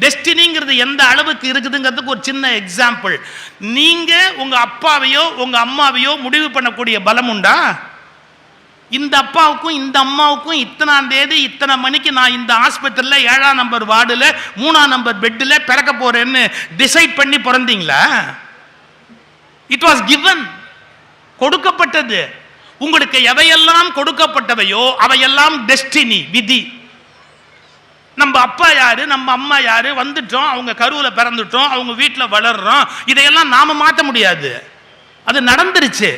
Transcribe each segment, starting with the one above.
டெஸ்டினிங்கிறது எந்த அளவுக்கு இருக்குதுங்கிறதுக்கு ஒரு சின்ன எக்ஸாம்பிள். நீங்க உங்க அப்பாவையோ உங்க அம்மாவையோ முடிவு பண்ணக்கூடிய பலம் உண்டா? இந்த அப்பாவுக்கும் இந்த அம்மாவுக்கும் இத்தனாம் தேதி இத்தனை மணிக்கு நான் இந்த ஆஸ்பத்திரியில் 7ஆம் நம்பர் வார்டில் 3ஆம் நம்பர் பெட்டில் பிறக்க போறேன்னு டிசைட் பண்ணி பிறந்தீங்களா? இட் வாஸ் கிவன், கொடுக்கப்பட்டது. உங்களுக்கு எவையெல்லாம் கொடுக்கப்பட்டவையோ அவையெல்லாம் டெஸ்டினி, விதி. நம்ம அப்பா யாரு, நம்ம அம்மா யாரு, வந்துட்டோம், அவங்க கருவுல பிறந்துட்டோம், அவங்க வீட்டில் வளர்றோம், இதையெல்லாம் நாம மாற்ற முடியாது. அது நடந்துருச்சு.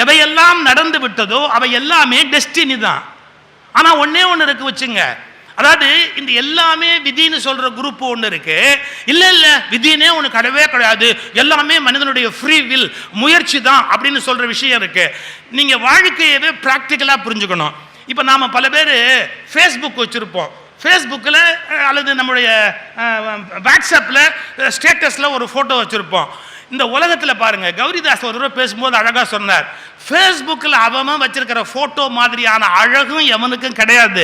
எவையெல்லாம் நடந்து விட்டதோ அவை எல்லாமே டெஸ்டினி தான். ஆனா ஒன்னே ஒன்று இருக்கு வச்சுங்க, அதாவது இந்த எல்லாமே விதின்னு சொல்ற குரூப் ஒன்று இருக்கு. இல்ல இல்ல விதினே ஒன்று கிடையவே கிடையாது, எல்லாமே மனிதனுடைய ஃப்ரீ வில், முயற்சி தான் அப்படின்னு சொல்ற விஷயம் இருக்கு. நீங்க வாழ்க்கையவே பிராக்டிக்கலா புரிஞ்சுக்கணும். இப்ப நாம பல பேர் ஃபேஸ்புக் வச்சிருப்போம். ஃபேஸ்புக்கில் அல்லது நம்முடைய வாட்ஸ்அப்பில் ஸ்டேட்டஸில் ஒரு ஃபோட்டோ வச்சுருப்போம். இந்த உலகத்தில் பாருங்க, கௌரிதாஸ் ஒரு தடவை பேசும்போது அழகாக சொன்னார், ஃபேஸ்புக்கில் அவன் வச்சிருக்கிற ஃபோட்டோ மாதிரியான அழகும் எவனுக்கும் கிடையாது,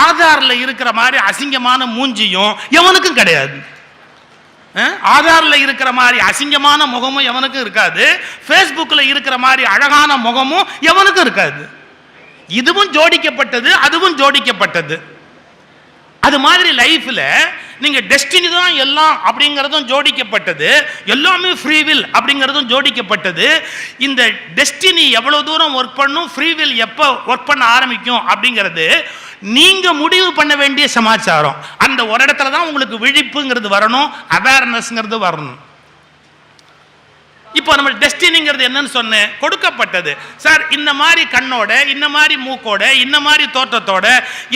ஆதாரில் இருக்கிற மாதிரி அசிங்கமான மூஞ்சியும் எவனுக்கும் கிடையாது. ஆதாரில் இருக்கிற மாதிரி அசிங்கமான முகமும் எவனுக்கும் இருக்காது, ஃபேஸ்புக்கில் இருக்கிற மாதிரி அழகான முகமும் எவனுக்கும் இருக்காது. இதுவும் ஜோடிக்கப்பட்டது, அதுவும் ஜோடிக்கப்பட்டது. அது மாதிரி லைஃப்ல நீங்க டெஸ்டினி தான் எல்லாம் அப்படிங்கிறதும் ஜோடிக்கப்பட்டது, எல்லாமே ஃப்ரீ வில் அப்படிங்கிறதும் ஜோடிக்கப்பட்டது. இந்த டெஸ்டினி எவ்வளவு தூரம் ஒர்க் பண்ணும், ஃப்ரீ வில் எப்போ ஒர்க் பண்ண ஆரம்பிக்கும் அப்படிங்கிறது நீங்க முடிவு பண்ண வேண்டிய சமாச்சாரம். அந்த ஒரு இடத்துல தான் உங்களுக்கு விழிப்புங்கிறது வரணும், அவேர்னஸ்ங்கிறது வரணும். இப்போ நம்ம டெஸ்டினிங்கிறது என்னன்னு சொன்னேன், கொடுக்கப்பட்டது. சார் இந்த மாதிரி கண்ணோட, இந்த மாதிரி மூக்கோட, இந்த மாதிரி தோற்றத்தோட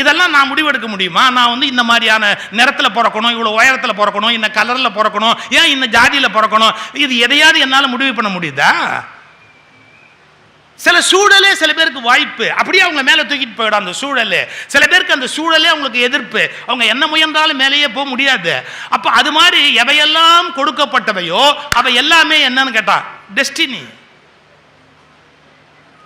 இதெல்லாம் நான் முடிவெடுக்க முடியுமா? நான் வந்து இந்த மாதிரியான நிறத்தில் பிறக்கணும், இவ்வளோ உயரத்தில் பிறக்கணும், இந்த கலரில் பிறக்கணும், ஏன் இந்த ஜாதியில் பிறக்கணும், இது எதையாவது என்னால் முடிவு பண்ண முடியுதா? சில சூழலே சில பேருக்கு வாய்ப்பு, அப்படியே அவங்க மேலே தூக்கிட்டு போயிடும் அந்த சூழலே. சில பேருக்கு அந்த சூழலே அவங்களுக்கு எதிர்ப்பு, அவங்க என்ன முயன்றாலும் மேலேயே போக முடியாது. அப்போ அது மாதிரி எவையெல்லாம் கொடுக்கப்பட்டவையோ அவை எல்லாமே என்னன்னு கேட்டா டெஸ்டினி.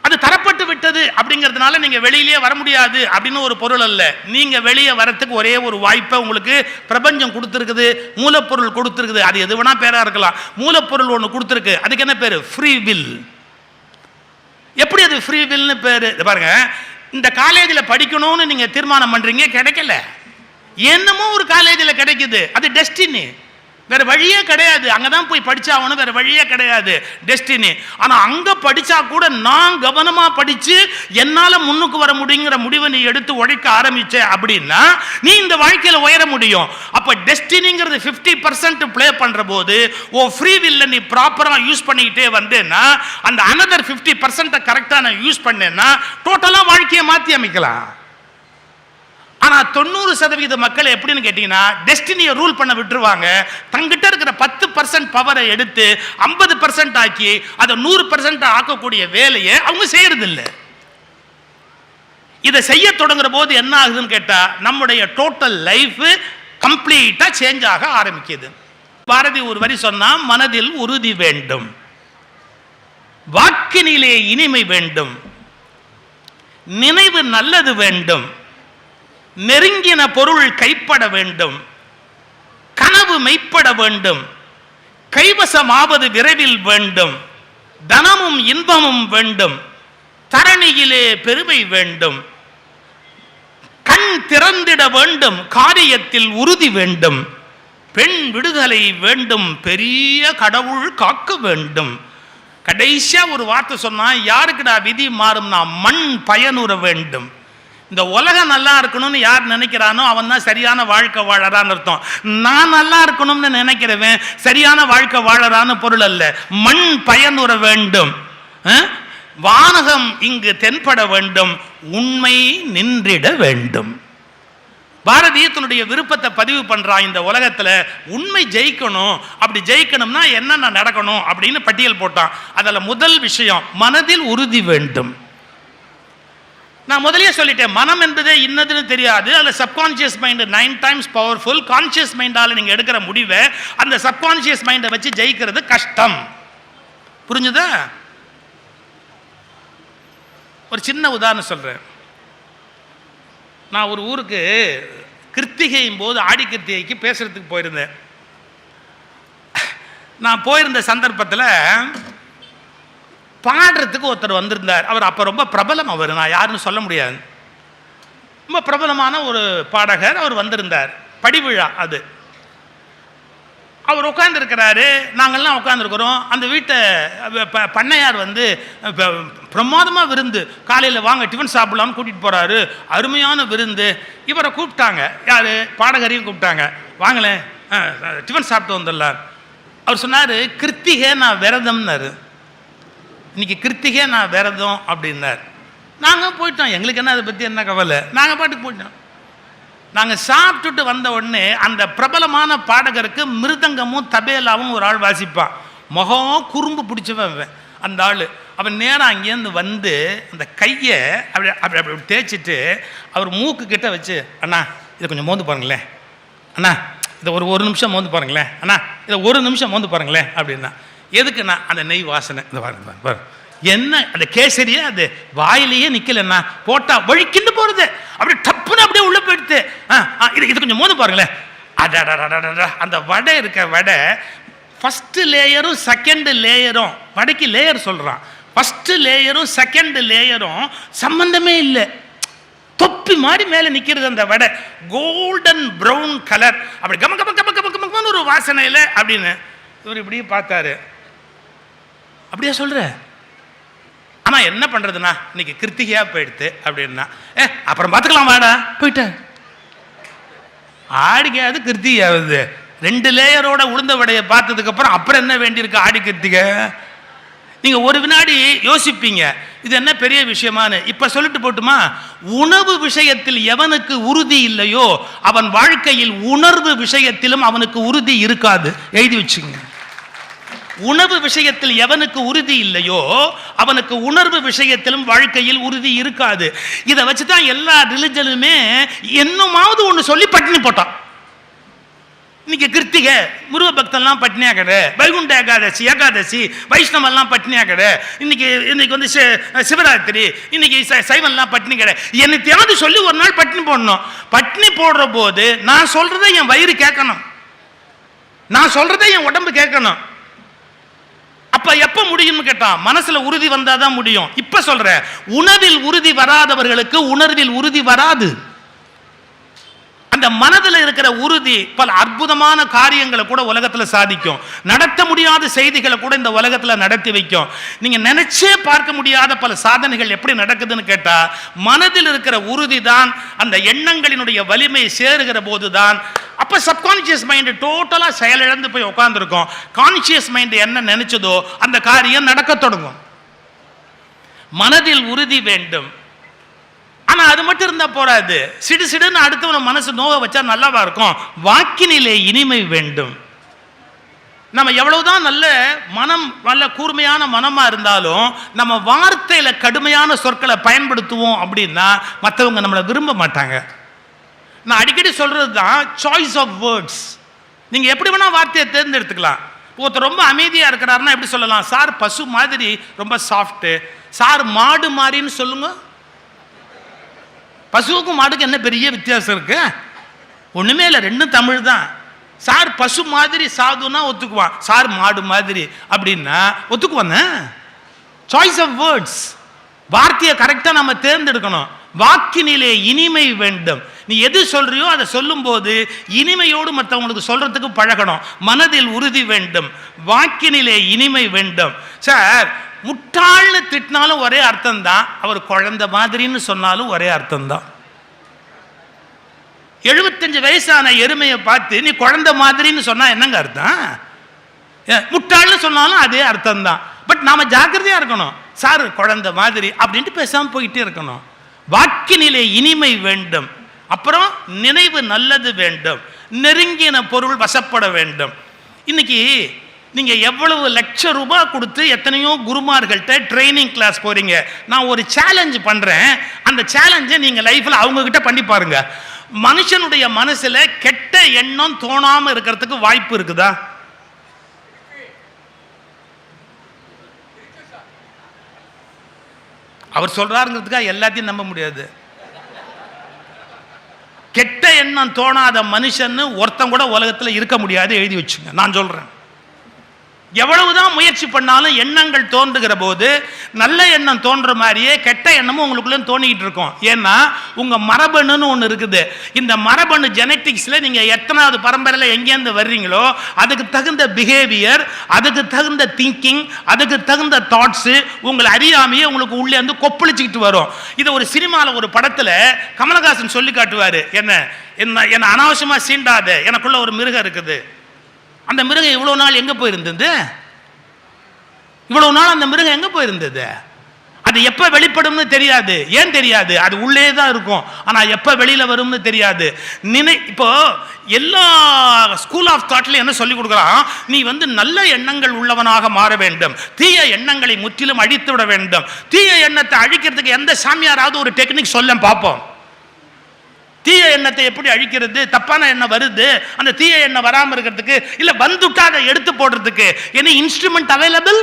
அது தரப்பட்டு விட்டது அப்படிங்கிறதுனால நீங்க வெளியிலே வர முடியாது அப்படின்னு ஒரு பொருள் அல்ல. நீங்க வெளியே வரத்துக்கு ஒரே ஒரு வாய்ப்பை உங்களுக்கு பிரபஞ்சம் கொடுத்துருக்குது, மூலப்பொருள் கொடுத்துருக்குது. அது எது வேணா பேரா இருக்கலாம். மூலப்பொருள் ஒன்று கொடுத்துருக்கு, அதுக்கு என்ன பேரு? Free will. எப்படி அது ஃப்ரீ வில்னு பேரு? பாருங்க, இந்த காலேஜில் படிக்கணும்னு நீங்க தீர்மானம் பண்றீங்க, கிடைக்கல, என்னமோ ஒரு காலேஜில் கிடைக்குது, அது டெஸ்டினி. வேற வழியே கிடையாது, அங்கதான் போய் படிச்சாகணும், வேற வழியே கிடையாது, டெஸ்டினி. ஆனா அங்க படிச்சா கூட நான் கவனமா படிச்சு என்னால முன்னுக்கு வர முடியுங்கிற முடிவை நீ எடுத்து உழைக்க ஆரம்பிச்ச அப்படின்னா நீ இந்த வாழ்க்கையில உயர முடியும். அப்ப டெஸ்டினிங்கிறது 50% பிளே பண்ற போது ஓ ஃப்ரீ வில்ல நீ ப்ராப்பரா யூஸ் பண்ணிக்கிட்டே வந்தேன்னா, அந்த அனதர் 50% கரெக்டா நான் யூஸ் பண்ணேன்னா டோட்டலா வாழ்க்கையை மாத்தி அமைக்கலாம். ஆனா 90% மக்கள் எப்படின்னு கேட்டீங்கன்னா, டெஸ்டினியை ரூல் பண்ண விட்டுருவாங்க. தங்கிட்ட இருக்கிற 10% பவரை எடுத்து 50% ஆக்கி அதை 100% ஆக்கக்கூடிய வேலையை அவங்க செய்யறது இல்லை. இதை செய்ய தொடங்குற போது என்ன ஆகுதுன்னு கேட்டா, நம்முடைய டோட்டல் லைஃப் கம்ப்ளீட்டா சேஞ்ச் ஆக ஆரம்பிக்குது. பாரதி ஒரு வரி சொன்னா, மனதில் உறுதி வேண்டும், வாக்கினிலே இனிமை வேண்டும், நினைவு நல்லது வேண்டும், நெருங்கின பொருள் கைப்பட வேண்டும், கனவு மெய்ப்பட வேண்டும், கைவசமாவது விரைவில் வேண்டும், தனமும் இன்பமும் வேண்டும், தரணியிலே பெருமை வேண்டும், கண் திறந்திட வேண்டும், காரியத்தில் உறுதி வேண்டும், பெண் விடுதலை வேண்டும், பெரிய கடவுள் காக்க வேண்டும். கடைசியா ஒரு வார்த்தை சொன்னா, யாருக்குடா விதி மாறும்னா மண் பயனுற வேண்டும். இந்த உலகம் நல்லா இருக்கணும்னு யார் நினைக்கிறானோ அவன் தான் சரியான வாழ்க்கை வாழறான்னு அர்த்தம். நான் நல்லா இருக்கணும்னு நினைக்கிறவன் சரியான வாழ்க்கை வாழறான்னு பொருள் அல்ல. மண் பயனுற வேண்டும், வானகம் இங்கு தென்பட வேண்டும், உண்மை நின்றிட வேண்டும். பாரதி தன்னுடைய விருப்பத்தை பதிவு பண்றான். இந்த உலகத்துல உண்மை ஜெயிக்கணும், அப்படி ஜெயிக்கணும்னா என்னென்ன நடக்கணும் அப்படின்னு பட்டியல் போட்டான். அதுல முதல் விஷயம் மனதில் உறுதி வேண்டும். நான் முதலே சொல்லிட்டேன், மனம் என்பதே இன்னதுன்னு தெரியாது. அதில் subconscious mind 9 times powerful. Conscious மைண்டால் நீங்கள் எடுக்கிற முடிவை அந்த சப்கான்ஷியஸ் மைண்டை வச்சு ஜெயிக்கிறது கஷ்டம். புரிஞ்சுதா? ஒரு சின்ன உதாரணம் சொல்கிறேன். நான் ஒரு ஊருக்கு கிருத்திகையும் போது ஆடி கிருத்திகைக்கு பேசுறதுக்கு போயிருந்தேன். நான் போயிருந்த சந்தர்ப்பத்தில் பாடுறதுக்கு ஒருத்தர் வந்திருந்தார். அவர் அப்போ ரொம்ப பிரபலம். அவர் நான் யாருன்னு சொல்ல முடியாது, ரொம்ப பிரபலமான ஒரு பாடகர். அவர் வந்திருந்தார். படிவிழா அது. அவர் உட்காந்துருக்கிறாரு, நாங்கள்லாம் உட்காந்துருக்குறோம். அந்த வீட்டை பண்ணையார் வந்து பிரமாதமாக விருந்து, காலையில் வாங்க டிஃபன் சாப்பிடலாம்னு கூட்டிகிட்டு போகிறாரு. அருமையான விருந்து. இவரை கூப்பிட்டாங்க, யார் பாடகரையும் கூப்பிட்டாங்க, வாங்களேன் டிஃபன் சாப்பிட்டு வந்துடலாம். அவர் சொன்னார், கிருத்திகை நான் விரதம்னாரு. இன்னைக்கு கிருத்திகை நான் விரதம் அப்படின்னார். நாங்கள் போயிட்டோம், எங்களுக்கு என்ன அதை பற்றி என்ன கவலை, நாங்கள் பாட்டுக்கு போயிட்டோம். நாங்கள் சாப்பிட்டுட்டு வந்த உடனே அந்த பிரபலமான பாடகருக்கு மிருதங்கமும் தபேலாவும் ஒரு ஆள் வாசிப்பான். முகம் குறும்பு பிடிச்சவன் அந்த ஆள். அவன் நேரம் அங்கேருந்து வந்து அந்த கையை அப்படி அப்படி அப்படி தேய்ச்சிட்டு அவர் மூக்கு கிட்ட வச்சு, அண்ணா இதை கொஞ்சம் மோந்து பாருங்களேன், அண்ணா இதை ஒரு நிமிஷம் மோந்து பாருங்களேன், அண்ணா இதை ஒரு நிமிஷம் மோந்து பாருங்களேன் அப்படின்னா. எதுக்குண்ணா? அந்த நெய் வாசனை. இந்த பாருங்க என்ன அந்த கேசரியா அது வாயிலேயே நிக்கலன்னா போட்டா வழிக்கிண்டு போறது, அப்படி டப்புன்னு அப்படியே உள்ள போயிடுது. இது கொஞ்சம் மோந்து பாருங்களேன். அந்த வடை இருக்க வடை ஃபர்ஸ்ட் லேயரும் செகண்ட் லேயரும், வடைக்கு லேயர் சொல்றான், ஃபர்ஸ்ட் லேயரும் செகண்ட் லேயரும் சம்பந்தமே இல்லை. தொப்பி மாதிரி மேலே நிற்கிறது அந்த வடை, கோல்டன் ப்ரௌன் கலர், அப்படி கம கம கம கம கம ஒரு வாசனையில் அப்படின்னு. இவர் இப்படியே பார்த்தாரு. அப்படியே சொல்ற, ஆனால் என்ன பண்ணுறதுண்ணா இன்னைக்கு கிருத்திகையாக போயிடுது அப்படின்னா, அப்புறம் பார்த்துக்கலாம் வாடா போயிட்டேன். ஆடிக்காது கிருத்திகையாவது 2 லேயரோட உளுந்த வடையை பார்த்ததுக்கப்புறம் அப்புறம் என்ன வேண்டியிருக்கு ஆடி கிருத்திகை? நீங்கள் ஒரு வினாடி யோசிப்பீங்க, இது என்ன பெரிய விஷயமானு. இப்போ சொல்லிட்டு போட்டுமா, உணவு விஷயத்தில் எவனுக்கு உறுதி இல்லையோ அவன் வாழ்க்கையில் உணர்வு விஷயத்திலும் அவனுக்கு உறுதி இருக்காது. எழுதி வச்சுங்க. உணவு விஷயத்தில் எவனுக்கு உறுதி இல்லையோ அவனுக்கு உணர்வு விஷயத்திலும் வாழ்க்கையில் உறுதி இருக்காது. இதை வச்சுதான் எல்லா ரிலிஜனுமே என்னமாவது ஒன்று சொல்லி பட்டினி போட்டான். இன்னைக்கு கிருத்திகை, முருக பக்தன்லாம் பட்னியா கடை, வைகுண்ட ஏகாதசி வைஷ்ணவெல்லாம் பட்னியா கடை, இன்னைக்கு வந்து சிவராத்திரி, இன்னைக்கு சைவன்லாம் பட்னி கடை. என்னத்தையாவது சொல்லி ஒரு நாள் பட்னி போடணும். பட்னி போடுற போது நான் சொல்றதை என் வயிறு கேட்கணும், நான் சொல்றதை என் உடம்பு கேட்கணும். அப்ப எப்ப முடியும்னு கேட்டா, மனசுல உறுதி வந்தாதான் முடியும். இப்ப சொல்ற, உணவில் உறுதி வராதவர்களுக்கு உணர்வில் உறுதி வராது. அந்த மனதில் இருக்கிற உறுதி பல அற்புதமான காரியங்களை கூட உலகத்தில் சாதிக்கும். நடத்த முடியாத செய்திகளை கூட இந்த உலகத்தில் நடத்தி வைக்கும். நீங்க நினைச்சே பார்க்க முடியாத பல சாதனைகள் எப்படி நடக்குதுன்னு கேட்டா, மனதில் இருக்கிற உறுதி தான். அந்த எண்ணங்களினுடைய வலிமை சேருகிற போதுதான் அப்ப சப்கான்சியஸ் மைண்ட் டோட்டலா செயலிழந்து போய் உட்கார்ந்துருக்கும். கான்சியஸ் மைண்ட் என்ன நினைச்சதோ அந்த காரியம் நடக்க தொடங்கும். மனதில் உறுதி வேண்டும். ஆனா அது மட்டும் இருந்தா போறாது. சிடு சிடுன்னு அடுத்தவன மனசு நோக வச்சா நல்லாவா இருக்கும்? வாக்கினிலே இனிமை வேண்டும். நம்ம எவ்வளவுதான் நல்ல மனம், நல்ல கூர்மையான மனமா இருந்தாலும் நம்ம வார்த்தையில கடுமையான சொற்களை பயன்படுத்துவோம் அப்படின்னா மற்றவங்க நம்மளை விரும்ப மாட்டாங்க. நான் அடிக்கடி சொல்றது தான் சாய்ஸ் ஆஃப் வேர்ட்ஸ். நீங்க எப்படி வேணா வார்த்தையை தேர்ந்தெடுத்துக்கலாம். ஒருத்தர் ரொம்ப அமைதியா இருக்கிறாருன்னா எப்படி சொல்லலாம்? சார் பசு மாதிரி ரொம்ப சாஃப்ட், சார் மாடு மாதிரின்னு சொல்லுங்க. பசுவுக்கும் மாடுக்கு என்ன பெரிய வித்தியாசம் இருக்கு? ஒண்ணுமே இல்லை, ரெண்டும் தமிழ் தான். சார் பசு மாதிரி சாதுன்னா ஒத்துக்குவான், சார் மாடு மாதிரி அப்படின்னா ஒத்துக்குவாங்க. சாய்ஸ் ஆஃப் வேர்ட்ஸ், வார்த்தையை கரெக்டா நம்ம தேர்ந்தெடுக்கணும். வாக்கினிலே இனிமை வேண்டும். நீ எது சொல்றியோ அதை சொல்லும் போது இனிமையோடு மற்றவங்களுக்கு சொல்றதுக்கு பழகணும். மனதில் உறுதி வேண்டும், வாக்கினிலே இனிமை வேண்டும். சார் முட்டாள்னு திட்டினாலும் ஒரே அர்த்தம் தான், அவர் குழந்தை மாதிரின்னு சொன்னாலும் ஒரே அர்த்தம் தான். 75 வயசான எருமையை பார்த்து நீ குழந்தை மாதிரின்னு சொன்னா என்னங்க அர்த்தம்? முட்டாள்னு சொன்னாலும் அதே அர்த்தம் தான். பட் நாம ஜாக்கிரதையா இருக்கணும். சார் குழந்தை மாதிரி அப்படின்ட்டு பேசாம போயிட்டே இருக்கணும். வாக்கினிலே இனிமை வேண்டும். அப்புறம் நினைவு நல்லது வேண்டும். நெருங்கின பொருள் வசப்பட வேண்டும். இன்னைக்கு நீங்க எவ்வளவு லட்சம் ரூபாய் கொடுத்து எத்தனையோ குருமார்கள்ட்ட ட்ரைனிங் கிளாஸ் போறீங்க. நான் ஒரு சேலஞ்ச் பண்றேன், அந்த சேலஞ்சை நீங்க லைஃப்ல அவங்க கிட்ட பண்ணி பாருங்க. மனுஷனுடைய மனசுல கெட்ட எண்ணம் தோணாம இருக்கிறதுக்கு வாய்ப்பு இருக்குதா? அவர் சொல்றாருங்கிறதுக்காக எல்லாத்தையும் நம்ப முடியாது. கெட்ட எண்ணம் தோணாத மனுஷன் ஒருத்தன் கூட உலகத்தில் இருக்க முடியாது, எழுதி வச்சுங்க. நான் சொல்றேன், எவ்வளவுதான் முயற்சி பண்ணாலும் எண்ணங்கள் தோன்றுகிற போது நல்ல எண்ணம் தோன்ற மாதிரியே கெட்ட எண்ணமும் உங்களுக்குள்ள தோணிக்கிட்டு இருக்கும். ஏன்னா உங்க மரபணுன்னு ஒன்று இருக்குது. இந்த மரபணு ஜெனட்டிக்ஸ்ல நீங்க எத்தனாவது பரம்பரையில் எங்கேருந்து வர்றீங்களோ அதுக்கு தகுந்த பிஹேவியர், அதுக்கு தகுந்த திங்கிங், அதுக்கு தகுந்த தாட்ஸ் உங்களை அறியாமையே உங்களுக்கு உள்ளே வந்து கொப்பளிச்சுக்கிட்டு வரும். இதை ஒரு சினிமாவில் ஒரு படத்தில் கமலஹாசன் சொல்லி காட்டுவார். என்ன அனாவசியமா சீண்டாத, எனக்குள்ள ஒரு மிருகம் இருக்குது. அந்த மிருகம் இவ்வளவு நாள் எங்க போயிருந்தது? இவ்வளவு நாள் அந்த மிருகம் எங்க போயிருந்தது? அது எப்ப வெளிப்படும்னு தெரியாது. ஏன் தெரியாது? அது உள்ளே தான் இருக்கும். ஆனா எப்ப வெளியில வரும்னு தெரியாது. இப்போ எல்லா ஸ்கூல் ஆஃப் தாட்ல என்ன சொல்லி கொடுக்குறான், நீ வந்து நல்ல எண்ணங்கள் உள்ளவனாக மாற வேண்டும், தீய எண்ணங்களை முற்றிலும் அழித்து விட வேண்டும். தீய எண்ணத்தை அழிக்கிறதுக்கு எந்த சாமியாராவது ஒரு டெக்னிக் சொல்ல பார்ப்போம். தீய எண்ணத்தை எப்படி அழிக்கிறது? தப்பான எண்ணம் வருது, அந்த தீய எண்ணம் வராமல் இருக்கிறதுக்கு, இல்ல வந்துட்டா அதை எடுத்து போடுறதுக்கு என்ன இன்ஸ்ட்ருமெண்ட் அவைலபிள்?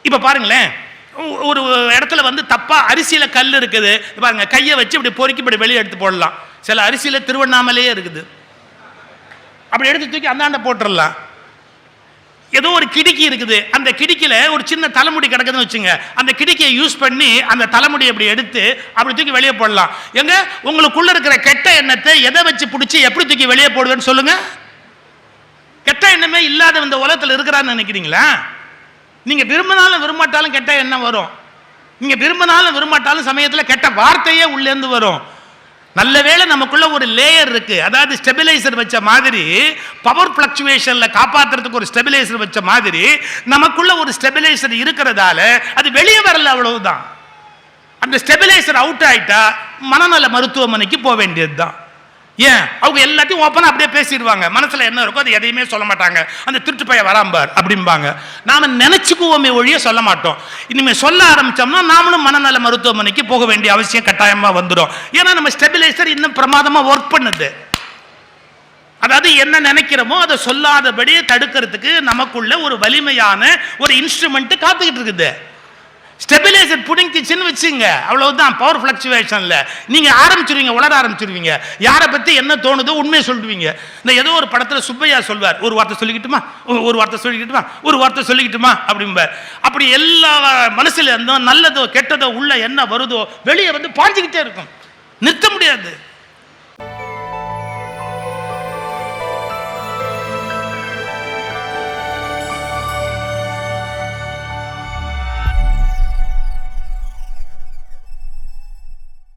இப்ப பாருங்களேன், ஒரு இடத்துல வந்து தப்பா அரிசியில கல் இருக்குது பாருங்க, கையை வச்சு இப்படி பொறுக்கி இப்படி வெளியே எடுத்து போடலாம். சில அரிசியில திருவண்ணாமலையே இருக்குது, அப்படி எடுத்து தூக்கி அந்தாண்ட போட்டுடலாம். ஏதோ ஒரு கிடுக்கி இருக்குது, அந்த கிடுக்கில ஒரு சின்ன தலைமுடி கிடக்குதுன்னு வச்சுங்க, அந்த கிடுக்கியை யூஸ் பண்ணி அந்த தலைமுடியை அப்படி எடுத்து அப்படி தூக்கி வெளியே போடலாம். எங்க உங்களுக்குள்ள இருக்கிற கெட்ட எண்ணத்தை எதை வச்சு பிடிச்சி எப்படி தூக்கி வெளியே போடுவேன்னு சொல்லுங்க. கெட்ட எண்ணமே இல்லாத இந்த உலகத்தில் இருக்கிறான்னு நினைக்கிறீங்களா? நீங்க விரும்பினாலும் விரும்பாட்டாலும் கெட்ட எண்ணம் வரும். நீங்க விரும்பினாலும் விரும்பாட்டாலும் சமயத்தில் கெட்ட வார்த்தையே உள்ளேந்து வரும். நல்ல வேளை நமக்குள்ள ஒரு லேயர் இருக்கு, அதாவது ஸ்டெபிலைசர் வச்ச மாதிரி, பவர் பிளக்சுவேஷன்ல காப்பாற்றுறதுக்கு ஒரு ஸ்டெபிலைசர் வச்ச மாதிரி நமக்குள்ள ஒரு ஸ்டெபிலைசர் இருக்கிறதால அது வெளியே வரல, அவ்வளவுதான். அந்த ஸ்டெபிலைசர் அவுட் ஆயிட்டா மனநல மருத்துவமனைக்கு போக வேண்டியதுதான். ஏன்? அவங்க எல்லாத்தையும் ஓப்பனா அப்படியே பேசிடுவாங்க. மனசுல என்ன இருக்கோ அது எதையுமே சொல்ல மாட்டாங்க. அந்த திருட்டு பைய வராம்பார் அப்படிம்பாங்க. நாம நினைச்சுக்குவோமே ஒழிய சொல்ல மாட்டோம். இனிமே சொல்ல ஆரம்பிச்சோம்னா நாமளும் மனநல மருத்துவமனைக்கு போக வேண்டிய அவசியம் கட்டாயமா வந்துடும். ஏன்னா நம்ம ஸ்டெபிலைசர் இன்னும் பிரமாதமா ஒர்க் பண்ணுது. அதாவது என்ன நினைக்கிறோமோ அதை சொல்லாதபடி தடுக்கிறதுக்கு நமக்குள்ள ஒரு வலிமையான ஒரு இன்ஸ்ட்ருமெண்ட் காத்துக்கிட்டு இருக்குது. ஸ்டெபிலைசர் புடிங்கிச்சுன்னு வச்சுங்க, அவ்வளவுதான். பவர் ஃபிளக்சுவேஷன்ல நீங்க ஆரம்பிச்சிருவீங்க, உலர ஆரம்பிச்சிருவீங்க. யாரை பத்தி என்ன தோணுதோ உண்மையை சொல்லுவீங்க. இந்த ஏதோ ஒரு படத்துல சுப்பையா சொல்வார், ஒரு வார்த்தை சொல்லிக்கிட்டுமா, ஒரு வார்த்தை சொல்லிக்கிட்டுமா, ஒரு வார்த்தை சொல்லிக்கிட்டுமா அப்படிம்பார். அப்படி எல்லா மனசுல இருந்தோ நல்லதோ கெட்டதோ உள்ள என்ன வருதோ வெளியே வந்து பாஞ்சுக்கிட்டே இருக்கும், நிறுத்த